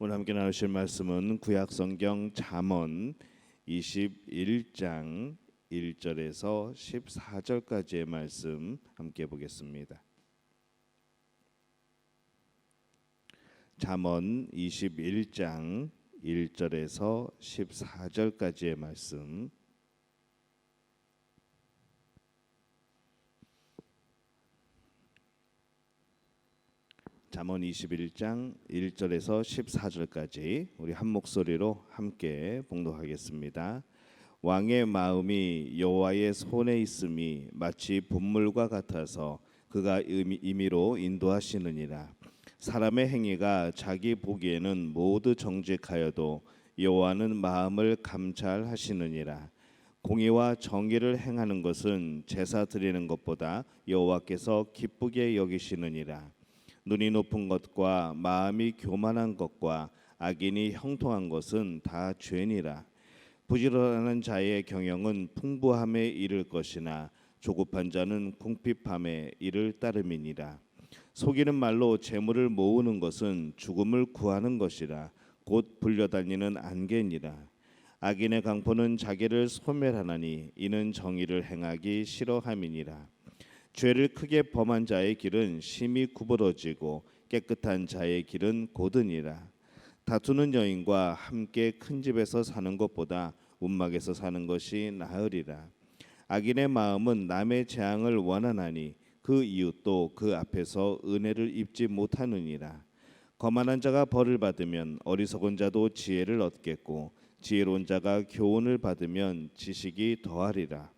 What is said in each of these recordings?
오늘 함께 나누실 말씀은 구약성경 잠언 21장 1절에서 14절까지의 말씀 함께 보겠습니다. 잠언 21장 1절에서 14절까지의 말씀. 잠언 21장 1절에서 14절까지 우리 한 목소리로 함께 봉독하겠습니다. 왕의 마음이 여호와의 손에 있음이 마치 분물과 같아서 그가 임의로 인도하시느니라. 사람의 행위가 자기 보기에는 모두 정직하여도 여호와는 마음을 감찰하시느니라. 공의와 정의를 행하는 것은 제사 드리는 것보다 여호와께서 기쁘게 여기시느니라. 눈이 높은 것과 마음이 교만한 것과 악인이 형통한 것은 다 죄니라. 부지런한 자의 경영은 풍부함에 이를 것이나 조급한 자는 궁핍함에 이를 따름이니라. 속이는 말로 재물을 모으는 것은 죽음을 구하는 것이라 곧 불려다니는 안개니라. 악인의 강포는 자기를 소멸하나니 이는 정의를 행하기 싫어함이니라. 죄를 크게 범한 자의 길은 심히 구부러지고 깨끗한 자의 길은 고드니라. 다투는 여인과 함께 큰 집에서 사는 것보다 움막에서 사는 것이 나으리라. 악인의 마음은 남의 재앙을 원하나니 그 이웃도 그 앞에서 은혜를 입지 못하느니라. 거만한 자가 벌을 받으면 어리석은 자도 지혜를 얻겠고 지혜로운 자가 교훈을 받으면 지식이 더하리라.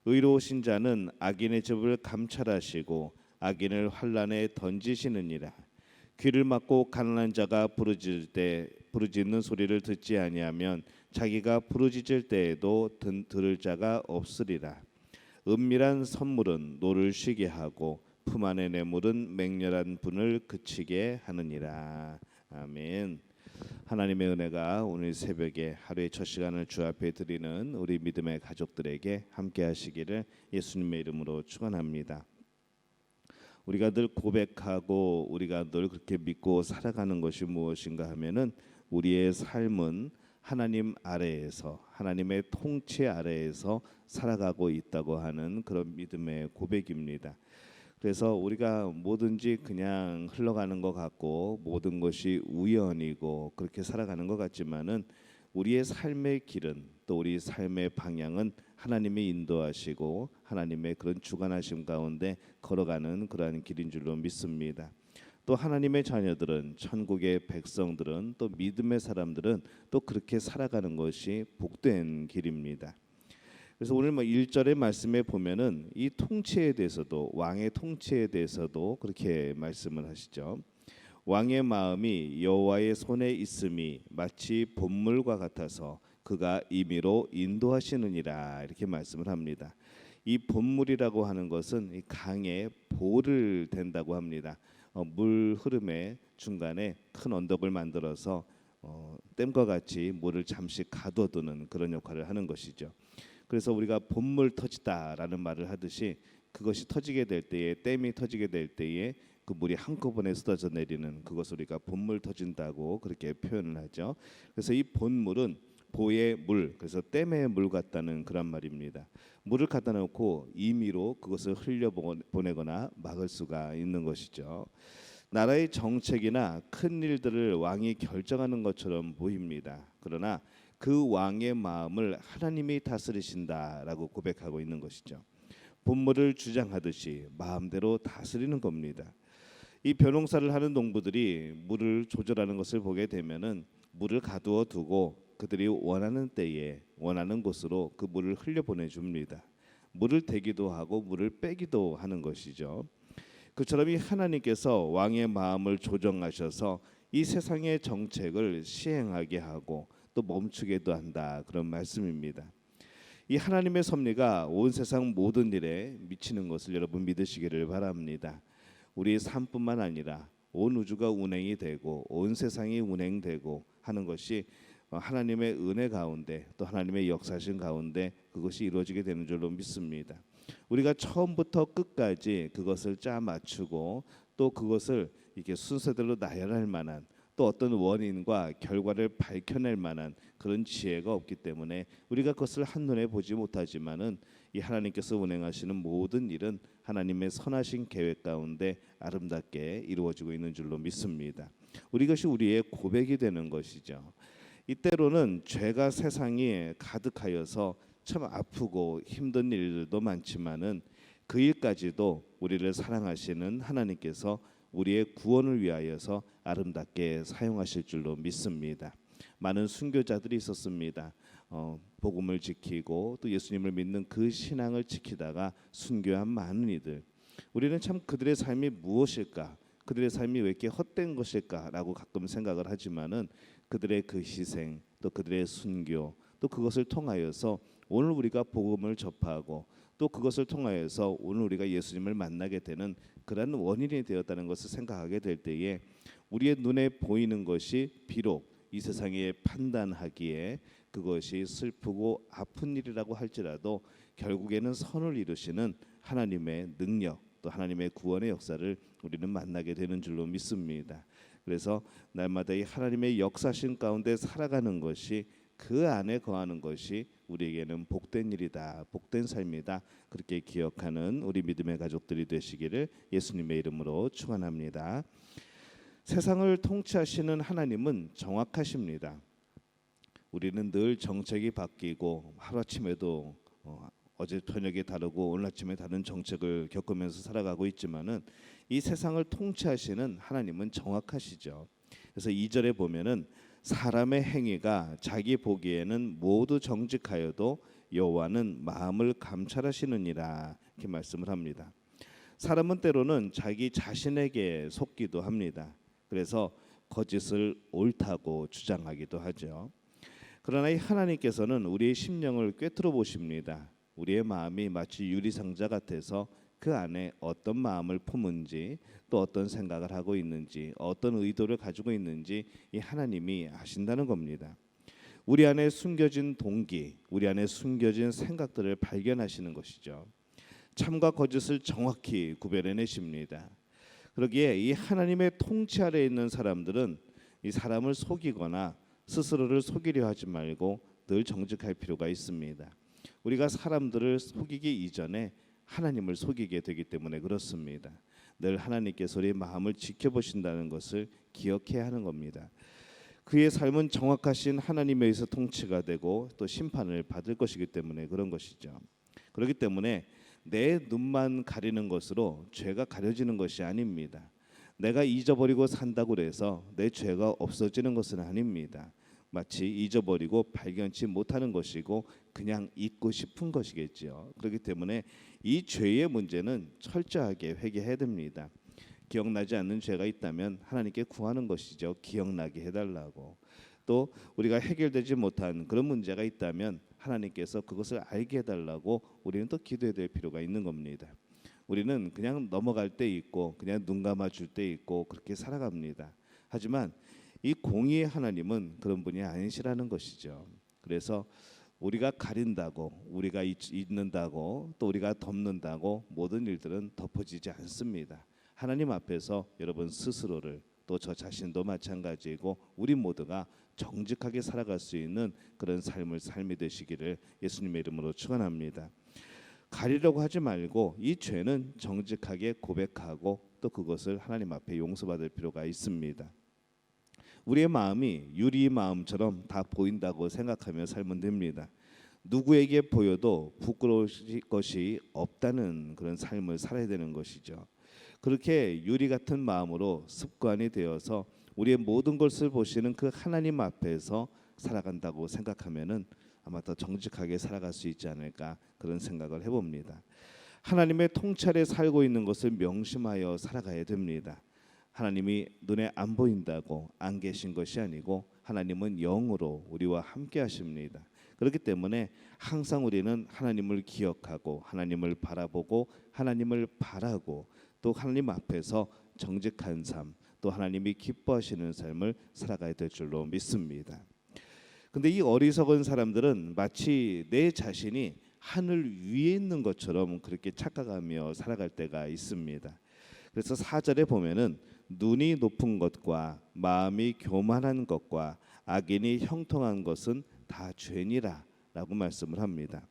의로우신 자는 악인의 집을 감찰하시고 악인을 환난에 던지시느니라. 귀를 막고 가난한 자가 부르짖는 소리를 듣지 아니하면 자기가 부르짖을 때에도 들을 자가 없으리라. 은밀한 선물은 노를 쉬게 하고 품 안의 뇌물은 맹렬한 분을 그치게 하느니라. 아멘. 하나님의 은혜가 오늘 새벽에 하루의 첫 시간을 주 앞에 드리는 우리 믿음의 가족들에게 함께 하시기를 예수님의 이름으로 축원합니다. 우리가 늘 고백하고 우리가 늘 그렇게 믿고 살아가는 것이 무엇인가 하면은 우리의 삶은 하나님 아래에서 하나님의 통치 아래에서 살아가고 있다고 하는 그런 믿음의 고백입니다. 그래서 우리가 뭐든지 그냥 흘러가는 것 같고 모든 것이 우연이고 그렇게 살아가는 것 같지만은 우리의 삶의 길은 또 우리 삶의 방향은 하나님이 인도하시고 하나님의 그런 주관하심 가운데 걸어가는 그러한 길인 줄로 믿습니다. 또 하나님의 자녀들은 천국의 백성들은 또 믿음의 사람들은 또 그렇게 살아가는 것이 복된 길입니다. 그래서 오늘 1절의 말씀에 보면은 이 통치에 대해서도 왕의 통치에 대해서도 그렇게 말씀을 하시죠. 왕의 마음이 여호와의 손에 있음이 마치 본물과 같아서 그가 임의로 인도하시느니라 이렇게 말씀을 합니다. 이 본물이라고 하는 것은 이 강의 보를 된다고 합니다. 물 흐름의 중간에 큰 언덕을 만들어서 댐과 같이 물을 잠시 가둬두는 그런 역할을 하는 것이죠. 그래서 우리가 본물 터지다라는 말을 하듯이 그것이 터지게 될 때에 댐이 터지게 될 때에 그 물이 한꺼번에 쏟아져 내리는 그것을 우리가 본물 터진다고 그렇게 표현을 하죠. 그래서 이 본물은 보의 물, 그래서 댐의 물 같다는 그런 말입니다. 물을 갖다 놓고 임의로 그것을 흘려 보내거나 막을 수가 있는 것이죠. 나라의 정책이나 큰 일들을 왕이 결정하는 것처럼 보입니다. 그러나 그 왕의 마음을 하나님이 다스리신다라고 고백하고 있는 것이죠. 본물을 주장하듯이 마음대로 다스리는 겁니다. 이 벼농사를 하는 농부들이 물을 조절하는 것을 보게 되면은 물을 가두어 두고 그들이 원하는 때에 원하는 곳으로 그 물을 흘려 보내줍니다. 물을 대기도 하고 물을 빼기도 하는 것이죠. 그처럼 이 하나님께서 왕의 마음을 조정하셔서 이 세상의 정책을 시행하게 하고 또 멈추게도 한다 그런 말씀입니다. 이 하나님의 섭리가 온 세상 모든 일에 미치는 것을 여러분 믿으시기를 바랍니다. 우리의 삶뿐만 아니라 온 우주가 운행이 되고 온 세상이 운행되고 하는 것이 하나님의 은혜 가운데 또 하나님의 역사신 가운데 그것이 이루어지게 되는 줄로 믿습니다. 우리가 처음부터 끝까지 그것을 짜 맞추고 또 그것을 이렇게 순서대로 나열할 만한 또 어떤 원인과 결과를 밝혀낼 만한 그런 지혜가 없기 때문에 우리가 그것을 한눈에 보지 못하지만은 이 하나님께서 운행하시는 모든 일은 하나님의 선하신 계획 가운데 아름답게 이루어지고 있는 줄로 믿습니다. 이것이 우리의 고백이 되는 것이죠. 이때로는 죄가 세상에 가득하여서 참 아프고 힘든 일들도 많지만은 그 일까지도 우리를 사랑하시는 하나님께서 우리의 구원을 위하여서 아름답게 사용하실 줄로 믿습니다. 많은 순교자들이 있었습니다. 복음을 지키고 또 예수님을 믿는 그 신앙을 지키다가 순교한 많은 이들, 우리는 참 그들의 삶이 무엇일까, 그들의 삶이 왜 이렇게 헛된 것일까라고 가끔 생각을 하지만은 그들의 그 희생, 또 그들의 순교, 또 그것을 통하여서 오늘 우리가 복음을 접하고 또 그것을 통하여서 오늘 우리가 예수님을 만나게 되는 그런 원인이 되었다는 것을 생각하게 될 때에 우리의 눈에 보이는 것이 비록 이 세상에 판단하기에 그것이 슬프고 아픈 일이라고 할지라도 결국에는 선을 이루시는 하나님의 능력, 또 하나님의 구원의 역사를 우리는 만나게 되는 줄로 믿습니다. 그래서 날마다 이 하나님의 역사신 가운데 살아가는 것이, 그 안에 거하는 것이 우리에게는 복된 일이다, 복된 삶이다, 그렇게 기억하는 우리 믿음의 가족들이 되시기를 예수님의 이름으로 축원합니다. 세상을 통치하시는 하나님은 정확하십니다. 우리는 늘 정책이 바뀌고 하루아침에도 어제 저녁에 다르고 오늘 아침에 다른 정책을 겪으면서 살아가고 있지만은 이 세상을 통치하시는 하나님은 정확하시죠. 그래서 2절에 보면은 사람의 행위가 자기 보기에는 모두 정직하여도 여호와는 마음을 감찰하시느니라, 이렇게 말씀을 합니다. 사람은 때로는 자기 자신에게 속기도 합니다. 그래서 거짓을 옳다고 주장하기도 하죠. 그러나 이 하나님께서는 우리의 심령을 꿰뚫어 보십니다. 우리의 마음이 마치 유리상자 같아서 그 안에 어떤 마음을 품은지, 또 어떤 생각을 하고 있는지, 어떤 의도를 가지고 있는지 이 하나님이 아신다는 겁니다. 우리 안에 숨겨진 동기, 우리 안에 숨겨진 생각들을 발견하시는 것이죠. 참과 거짓을 정확히 구별해내십니다. 그러기에 이 하나님의 통치 아래에 있는 사람들은 이 사람을 속이거나 스스로를 속이려 하지 말고 늘 정직할 필요가 있습니다. 우리가 사람들을 속이기 이전에 하나님을 속이게 되기 때문에 그렇습니다. 늘 하나님께서 우리의 마음을 지켜보신다는 것을 기억해야 하는 겁니다. 그의 삶은 정확하신 하나님에 의해서 통치가 되고 또 심판을 받을 것이기 때문에 그런 것이죠. 그렇기 때문에 내 눈만 가리는 것으로 죄가 가려지는 것이 아닙니다. 내가 잊어버리고 산다고 해서 내 죄가 없어지는 것은 아닙니다. 마치 잊어버리고 발견치 못하는 것이고 그냥 잊고 싶은 것이겠죠. 그렇기 때문에 이 죄의 문제는 철저하게 회개해야 됩니다. 기억나지 않는 죄가 있다면 하나님께 구하는 것이죠. 기억나게 해달라고. 또 우리가 해결되지 못한 그런 문제가 있다면 하나님께서 그것을 알게 해달라고 우리는 또 기도해야 될 필요가 있는 겁니다. 우리는 그냥 넘어갈 때 있고 그냥 눈 감아줄 때 있고 그렇게 살아갑니다. 하지만 이 공의의 하나님은 그런 분이 아니시라는 것이죠. 그래서 우리가 가린다고, 우리가 잊는다고, 또 우리가 덮는다고 모든 일들은 덮어지지 않습니다. 하나님 앞에서 여러분 스스로를, 또 저 자신도 마찬가지이고 우리 모두가 정직하게 살아갈 수 있는 그런 삶이 되시기를 예수님의 이름으로 축원합니다. 가리려고 하지 말고 이 죄는 정직하게 고백하고 또 그것을 하나님 앞에 용서받을 필요가 있습니다. 우리의 마음이 유리 마음처럼 다 보인다고 생각하며 살면 됩니다. 누구에게 보여도 부끄러울 것이 없다는 그런 삶을 살아야 되는 것이죠. 그렇게 유리 같은 마음으로 습관이 되어서 우리의 모든 것을 보시는 그 하나님 앞에서 살아간다고 생각하면은 아마 더 정직하게 살아갈 수 있지 않을까, 그런 생각을 해봅니다. 하나님의 통찰에 살고 있는 것을 명심하여 살아가야 됩니다. 하나님이 눈에 안 보인다고 안 계신 것이 아니고 하나님은 영으로 우리와 함께 하십니다. 그렇기 때문에 항상 우리는 하나님을 기억하고 하나님을 바라보고 하나님을 바라고 또 하나님 앞에서 정직한 삶, 또 하나님이 기뻐하시는 삶을 살아가야 될 줄로 믿습니다. 근데 이 어리석은 사람들은 마치 내 자신이 하늘 위에 있는 것처럼 그렇게 착각하며 살아갈 때가 있습니다. 그래서 4절에 보면은 눈이 높은 것과 마음이 교만한 것과 악인이 형통한 것은 다 죄니라라고 말씀을 합니다.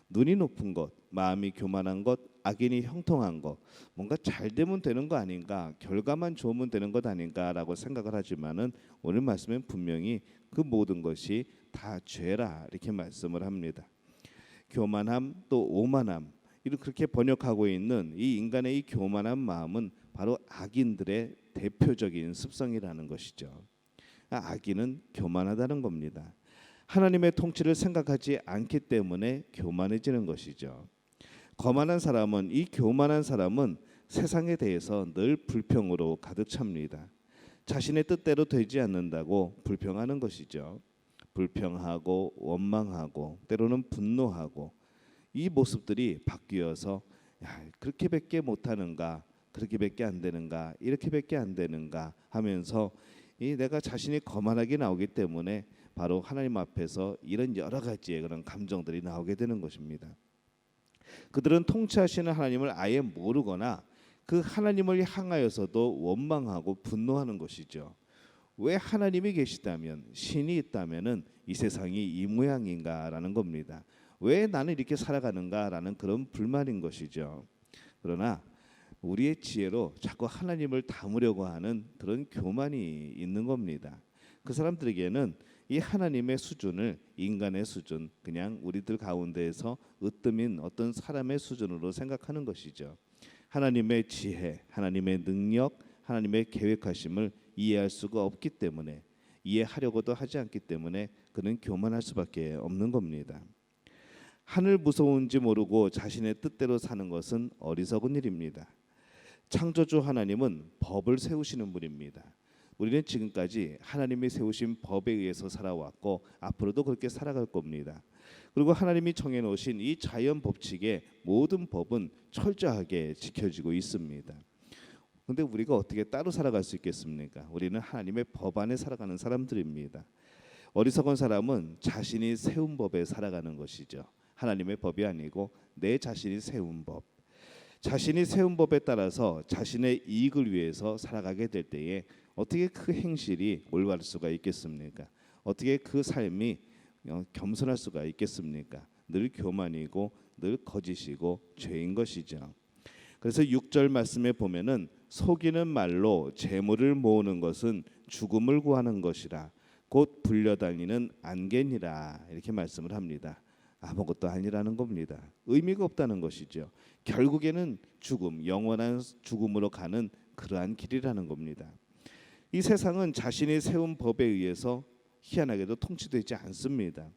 눈이 높은 것, 마음이 교만한 것, 악인이 형통한 것, 뭔가 잘 되면 되는 거 아닌가, 결과만 좋으면 되는 것 아닌가라고 생각을 하지만은 오늘 말씀은 분명히 그 모든 것이 다 죄라 이렇게 말씀을 합니다. 교만함 또 오만함 이렇게 그렇게 번역하고 있는 이 인간의 이 교만한 마음은 바로 악인들의 대표적인 습성이라는 것이죠. 악인은 교만하다는 겁니다. 하나님의 통치를 생각하지 않기 때문에 교만해지는 것이죠. 거만한 사람은 이 교만한 사람은 세상에 대해서 늘 불평으로 가득 찹니다. 자신의 뜻대로 되지 않는다고 불평하는 것이죠. 불평하고 원망하고 때로는 분노하고 이 모습들이 바뀌어서 야, 그렇게밖에 못하는가, 그렇게밖에 안 되는가, 이렇게밖에 안 되는가 하면서 이 내가 자신이 거만하게 나오기 때문에 바로 하나님 앞에서 이런 여러 가지의 그런 감정들이 나오게 되는 것입니다. 그들은 통치하시는 하나님을 아예 모르거나 그 하나님을 향하여서도 원망하고 분노하는 것이죠. 왜 하나님이 계시다면, 신이 있다면은 이 세상이 이 모양인가라는 겁니다. 왜 나는 이렇게 살아가는가라는 그런 불만인 것이죠. 그러나 우리의 지혜로 자꾸 하나님을 담으려고 하는 그런 교만이 있는 겁니다. 그 사람들에게는 이 하나님의 수준을 인간의 수준, 그냥 우리들 가운데에서 으뜸인 어떤 사람의 수준으로 생각하는 것이죠. 하나님의 지혜, 하나님의 능력, 하나님의 계획하심을 이해할 수가 없기 때문에, 이해하려고도 하지 않기 때문에 그는 교만할 수밖에 없는 겁니다. 하늘 무서운지 모르고 자신의 뜻대로 사는 것은 어리석은 일입니다. 창조주 하나님은 법을 세우시는 분입니다. 우리는 지금까지 하나님이 세우신 법에 의해서 살아왔고 앞으로도 그렇게 살아갈 겁니다. 그리고 하나님이 정해놓으신 이 자연 법칙의 모든 법은 철저하게 지켜지고 있습니다. 그런데 우리가 어떻게 따로 살아갈 수 있겠습니까? 우리는 하나님의 법 안에 살아가는 사람들입니다. 어리석은 사람은 자신이 세운 법에 살아가는 것이죠. 하나님의 법이 아니고 내 자신이 세운 법. 자신이 세운 법에 따라서 자신의 이익을 위해서 살아가게 될 때에 어떻게 그 행실이 올바를 수가 있겠습니까? 어떻게 그 삶이 겸손할 수가 있겠습니까? 늘 교만이고 늘 거짓이고 죄인 것이죠. 그래서 6절 말씀에 보면은 속이는 말로 재물을 모으는 것은 죽음을 구하는 것이라 곧 불려다니는 안개니라 이렇게 말씀을 합니다. 아무것도 아니라는 겁니다. 의미가 없다는 것이죠. 결국에는 죽음, 영원한 죽음으로 가는 그러한 길이라는 겁니다. 이 세상은 자신이 세운 법에 의해서 희한하게도 통치되지 않습니다.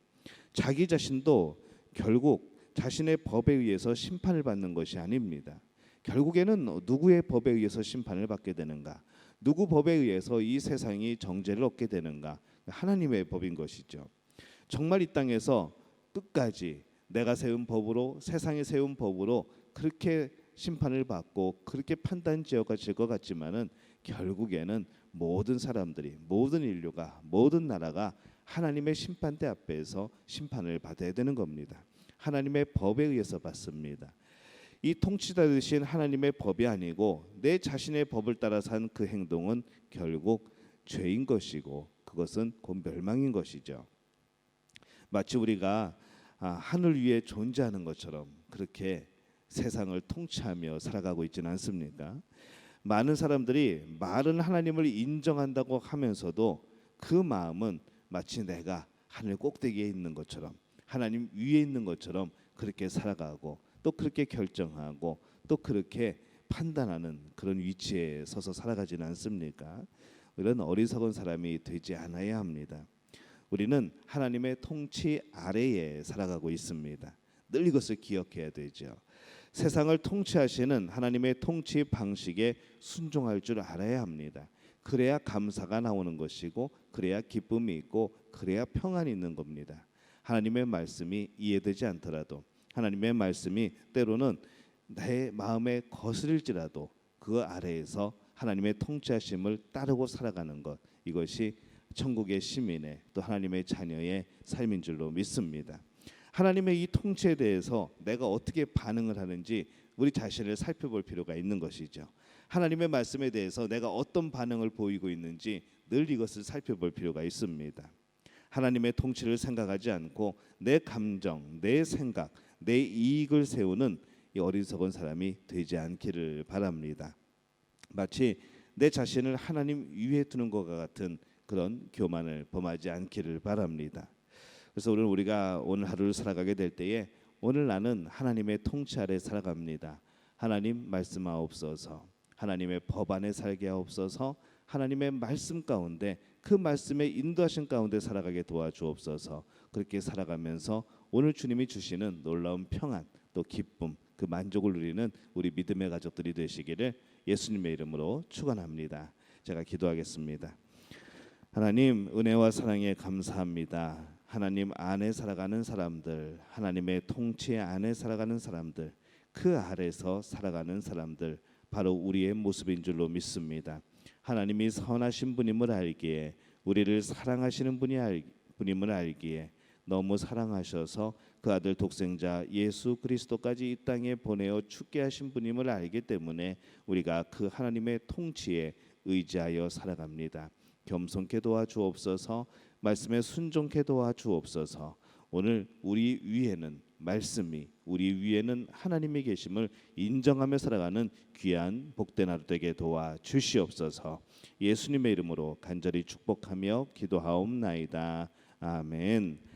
자기 자신도 결국 자신의 법에 의해서 심판을 받는 것이 아닙니다. 결국에는 누구의 법에 의해서 심판을 받게 되는가? 누구 법에 의해서 이 세상이 정죄를 얻게 되는가? 하나님의 법인 것이죠. 정말 이 땅에서 끝까지 내가 세운 법으로, 세상이 세운 법으로 그렇게 심판을 받고 그렇게 판단 지어질 것 같지만은 결국에는 모든 사람들이, 모든 인류가, 모든 나라가 하나님의 심판대 앞에서 심판을 받아야 되는 겁니다. 하나님의 법에 의해서 받습니다. 이 통치자 되신 하나님의 법이 아니고 내 자신의 법을 따라 산 그 행동은 결국 죄인 것이고 그것은 곧 멸망인 것이죠. 마치 우리가 하늘 위에 존재하는 것처럼 그렇게 세상을 통치하며 살아가고 있지는 않습니까? 많은 사람들이 말은 하나님을 인정한다고 하면서도 그 마음은 마치 내가 하늘 꼭대기에 있는 것처럼 하나님 위에 있는 것처럼 그렇게 살아가고 또 그렇게 결정하고 또 그렇게 판단하는 그런 위치에 서서 살아가지는 않습니까? 이런 어리석은 사람이 되지 않아야 합니다. 우리는 하나님의 통치 아래에 살아가고 있습니다. 늘 이것을 기억해야 되죠. 세상을 통치하시는 하나님의 통치 방식에 순종할 줄 알아야 합니다. 그래야 감사가 나오는 것이고 그래야 기쁨이 있고 그래야 평안이 있는 겁니다. 하나님의 말씀이 이해되지 않더라도 하나님의 말씀이 때로는 내 마음에 거스릴지라도 그 아래에서 하나님의 통치하심을 따르고 살아가는 것, 이것이 천국의 시민의 또 하나님의 자녀의 삶인 줄로 믿습니다. 하나님의 이 통치에 대해서 내가 어떻게 반응을 하는지 우리 자신을 살펴볼 필요가 있는 것이죠. 하나님의 말씀에 대해서 내가 어떤 반응을 보이고 있는지 늘 이것을 살펴볼 필요가 있습니다. 하나님의 통치를 생각하지 않고 내 감정, 내 생각, 내 이익을 세우는 이 어리석은 사람이 되지 않기를 바랍니다. 마치 내 자신을 하나님 위에 두는 것과 같은 그런 교만을 범하지 않기를 바랍니다. 그래서 우리가 오늘 하루를 살아가게 될 때에 오늘 나는 하나님의 통치 아래 살아갑니다. 하나님 말씀하옵소서. 하나님의 법 안에 살게 하옵소서. 하나님의 말씀 가운데 그 말씀의 인도하신 가운데 살아가게 도와주옵소서. 그렇게 살아가면서 오늘 주님이 주시는 놀라운 평안 또 기쁨 그 만족을 누리는 우리 믿음의 가족들이 되시기를 예수님의 이름으로 축원합니다. 제가 기도하겠습니다. 하나님 은혜와 사랑에 감사합니다. 하나님 안에 살아가는 사람들, 하나님의 통치 안에 살아가는 사람들, 그 아래서 살아가는 사람들 바로 우리의 모습인 줄로 믿습니다. 하나님이 선하신 분임을 알기에 우리를 사랑하시는 분임을 알기에 너무 사랑하셔서 그 아들 독생자 예수 그리스도까지 이 땅에 보내어 죽게 하신 분임을 알기 때문에 우리가 그 하나님의 통치에 의지하여 살아갑니다. 겸손케 도와주옵소서. 말씀에 순종케 도와주옵소서. 오늘 우리 위에는 말씀이 우리 위에는 하나님이 계심을 인정하며 살아가는 귀한 복된 하루 되게 도와주시옵소서. 예수님의 이름으로 간절히 축복하며 기도하옵나이다. 아멘.